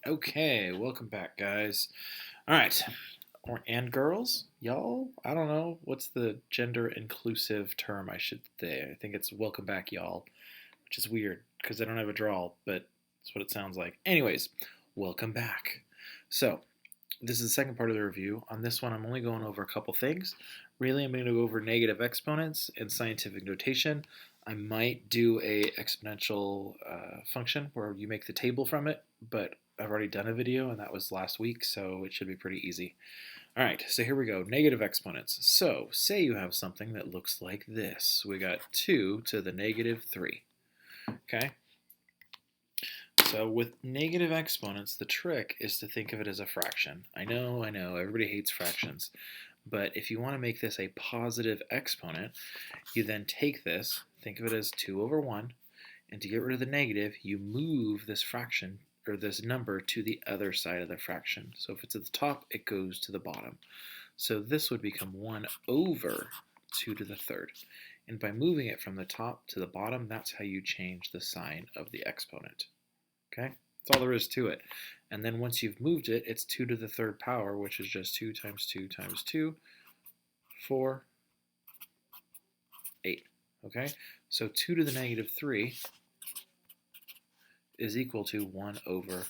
Okay, welcome back, guys. All right, and girls, y'all. I don't know what's the gender inclusive term I should say. I think it's welcome back, y'all, which is weird because I don't have a drawl, but that's what it sounds like. Anyways, welcome back. So this is the second part of the review. On this one, I'm only going over a couple things. Really, I'm going to go over negative exponents and scientific notation. I might do a exponential function where you make the table from it, but I've already done a video and that was last week, so it should be pretty easy. All right, so here we go, negative exponents. So say you have something that looks like this. We got 2 to the negative 3, okay? So with negative exponents, the trick is to think of it as a fraction. I know, everybody hates fractions. But if you want to make this a positive exponent, you then take this, think of it as 2 over 1, and to get rid of the negative, you move this fraction or this number to the other side of the fraction. So if it's at the top, it goes to the bottom. So this would become 1 over 2 to the third. And by moving it from the top to the bottom, that's how you change the sign of the exponent. Okay? That's all there is to it. And then once you've moved it, it's 2 to the third power, which is just 2 times 2 times 2, 4, 8. Okay? So 2 to the negative 3 is equal to 1 over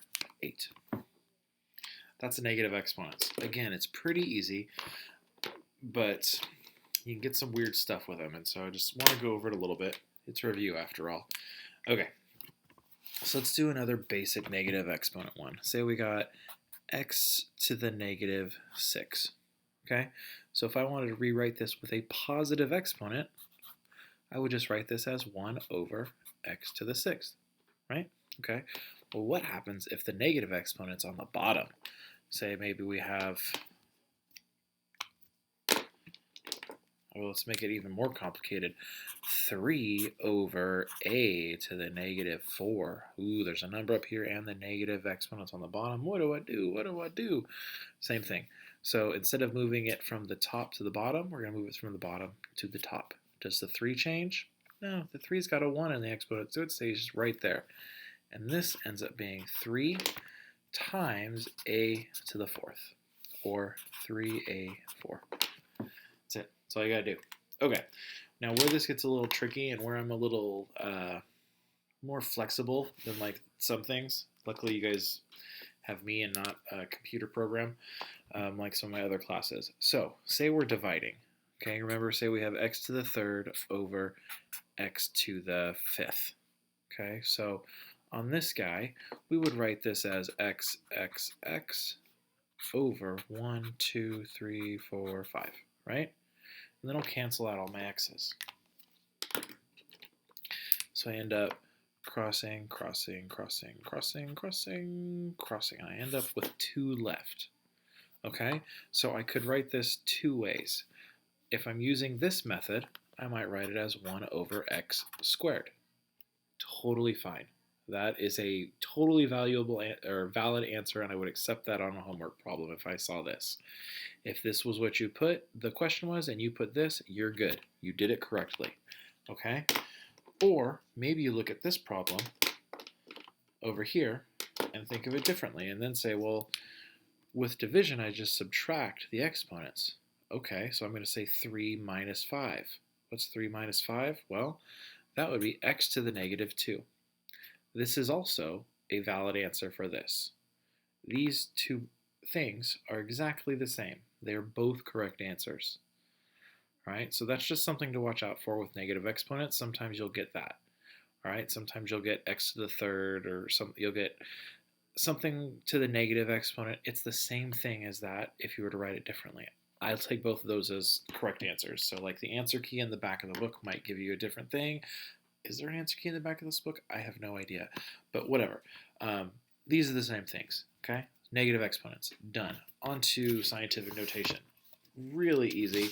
8. That's a negative exponents. Again, it's pretty easy, but you can get some weird stuff with them, and so I just want to go over it a little bit. It's a review after all. Okay, so let's do another basic negative exponent one. Say we got x to the negative 6. Okay, so if I wanted to rewrite this with a positive exponent, I would just write this as 1 over x to the 6th, right? Okay, well, what happens if the negative exponent's on the bottom? Say maybe we have, well, let's make it even more complicated. 3 over a to the negative 4. Ooh, there's a number up here and the negative exponent's on the bottom. What do I do? What do I do? Same thing. So instead of moving it from the top to the bottom, we're going to move it from the bottom to the top. Does the 3 change? No, the 3's got a 1 in the exponent, so it stays right there. And this ends up being 3 times a to the 4th, or 3a4. That's it. That's all you got to do. Okay, now where this gets a little tricky and where I'm a little more flexible than like some things, luckily you guys have me and not a computer program like some of my other classes. So say we're dividing. Okay, remember, say we have x to the third over x to the 5th. Okay, so on this guy, we would write this as x over 1, 2, 3, 4, 5, right? And then I'll cancel out all my x's. So I end up crossing, crossing, crossing, crossing, crossing, crossing, and I end up with 2 left. Okay, so I could write this 2 ways. If I'm using this method, I might write it as 1 over x squared. Totally fine. That is a totally valuable or valid answer, and I would accept that on a homework problem if I saw this. If this was what you put, the question was, and you put this, you're good. You did it correctly. Okay? Or maybe you look at this problem over here and think of it differently, and then say, well, with division, I just subtract the exponents. Okay, so I'm going to say 3 minus 5. What's 3 minus 5? Well, that would be x to the negative 2. This is also a valid answer for this. These two things are exactly the same. They are both correct answers. All right, so that's just something to watch out for with negative exponents. Sometimes you'll get that. All right, sometimes you'll get x to the third, or you'll get something to the negative exponent. It's the same thing as that if you were to write it differently. I'll take both of those as correct answers. So like the answer key in the back of the book might give you a different thing. Is there an answer key in the back of this book? I have no idea, but whatever. These are the same things, okay? Negative exponents, done. On to scientific notation. Really easy.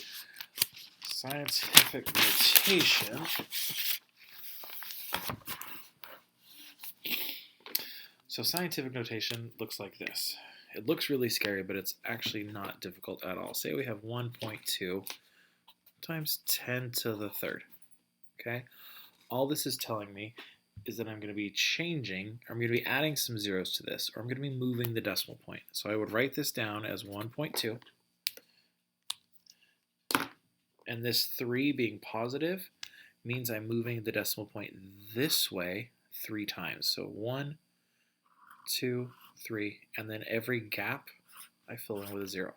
Scientific notation. So scientific notation looks like this. It looks really scary, but it's actually not difficult at all. Say we have 1.2 times 10 to the third, okay? All this is telling me is that I'm going to be changing, or I'm going to be adding some zeros to this, or I'm going to be moving the decimal point. So I would write this down as 1.2, and this 3 being positive means I'm moving the decimal point this way 3 times. So 1, 2, 3, and then every gap I fill in with a 0.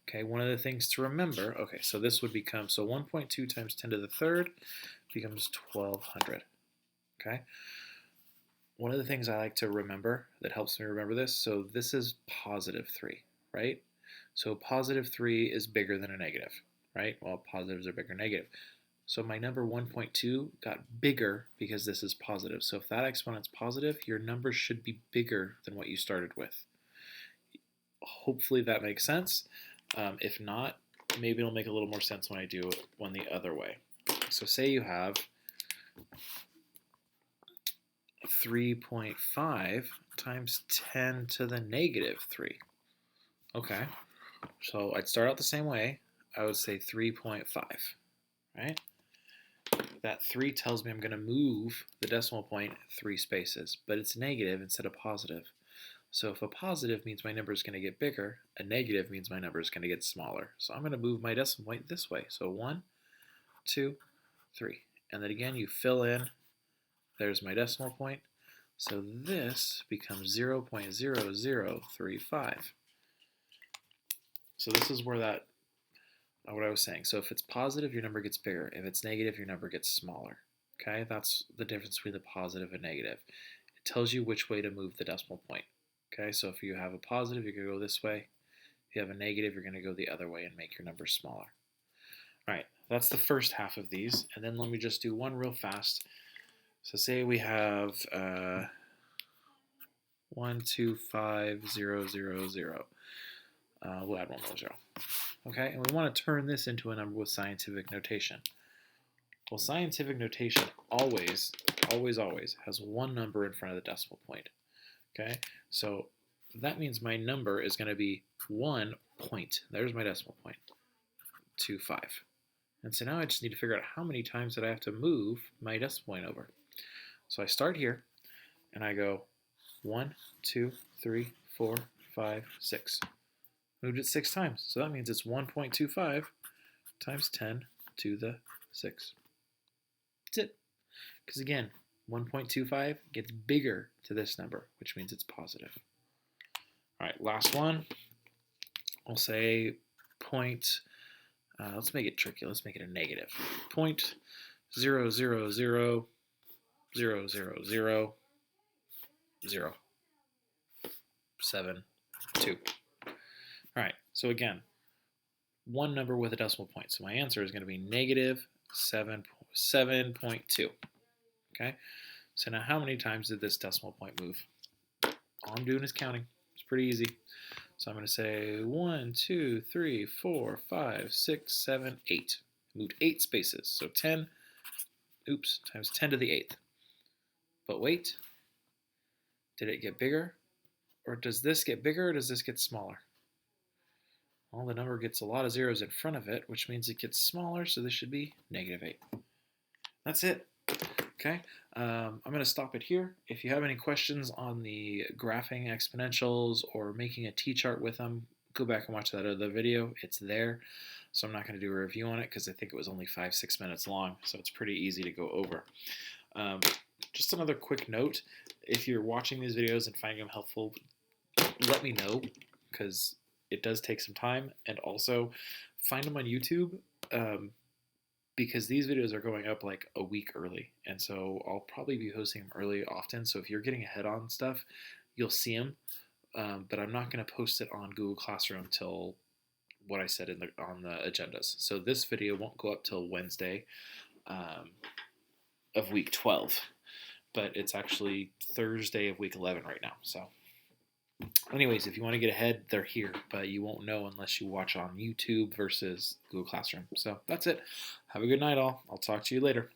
Okay, one of the things to remember, okay, so this would become, so 1.2 times 10 to the third becomes 1200. Okay, one of the things I like to remember that helps me remember this, so this is positive 3, right? So positive 3 is bigger than a negative, right? Well, positives are bigger than negative. So my number 1.2 got bigger because this is positive. So if that exponent's positive, your number should be bigger than what you started with. Hopefully that makes sense. If not, maybe it'll make a little more sense when I do it one the other way. So say you have 3.5 times 10 to the negative 3. Okay, so I'd start out the same way. I would say 3.5, right? That 3 tells me I'm going to move the decimal point 3 spaces, but it's negative instead of positive. So if a positive means my number is going to get bigger, a negative means my number is going to get smaller. So I'm going to move my decimal point this way. So 1, 2, 3. And then again, you fill in. There's my decimal point. So this becomes 0.0035. So this is where that, what I was saying. So if it's positive, your number gets bigger. If it's negative, your number gets smaller. Okay, that's the difference between the positive and negative. It tells you which way to move the decimal point. Okay, so if you have a positive, you're going to go this way. If you have a negative, you're going to go the other way and make your number smaller. All right, that's the first half of these. And then let me just do one real fast. So say we have 125,000. We'll add one more 0. Okay, and we want to turn this into a number with scientific notation. Well, scientific notation always has one number in front of the decimal point. Okay, so that means my number is going to be 1 point. There's my decimal point, 25. And so now I just need to figure out how many times that I have to move my decimal point over. So I start here, and I go 1, 2, 3, 4, 5, 6. Moved it 6 times. So that means it's 1.25 times 10 to the 6. That's it. Because again, 1.25 gets bigger to this number, which means it's positive. All right, last one. We'll say point, let's make it tricky. Let's make it a negative. 0.0000007.2. All right, so again, one number with a decimal point. So my answer is going to be negative 7.2. Okay, so now how many times did this decimal point move? All I'm doing is counting. It's pretty easy. So I'm going to say 1, 2, 3, 4, 5, 6, 7, 8. Moved 8 spaces. So 10, times 10 to the 8th. But wait, did it get bigger? Or does this get bigger or does this get smaller? Well, the number gets a lot of zeros in front of it, which means it gets smaller, so this should be negative 8. That's it. Okay, I'm going to stop it here. If you have any questions on the graphing exponentials or making a t-chart with them, go back and watch that other video. It's there. So I'm not going to do a review on it because I think it was only 5-6 minutes long, so it's pretty easy to go over. Just another quick note, if you're watching these videos and finding them helpful, let me know because it does take some time, and also find them on YouTube because these videos are going up like a week early, and so I'll probably be posting them early often, so if you're getting ahead on stuff, you'll see them, but I'm not going to post it on Google Classroom till what I said on the agendas. So this video won't go up till Wednesday of week 12, but it's actually Thursday of week 11 right now, so anyways, if you want to get ahead, they're here, but you won't know unless you watch on YouTube versus Google Classroom. So that's it. Have a good night, all. I'll talk to you later.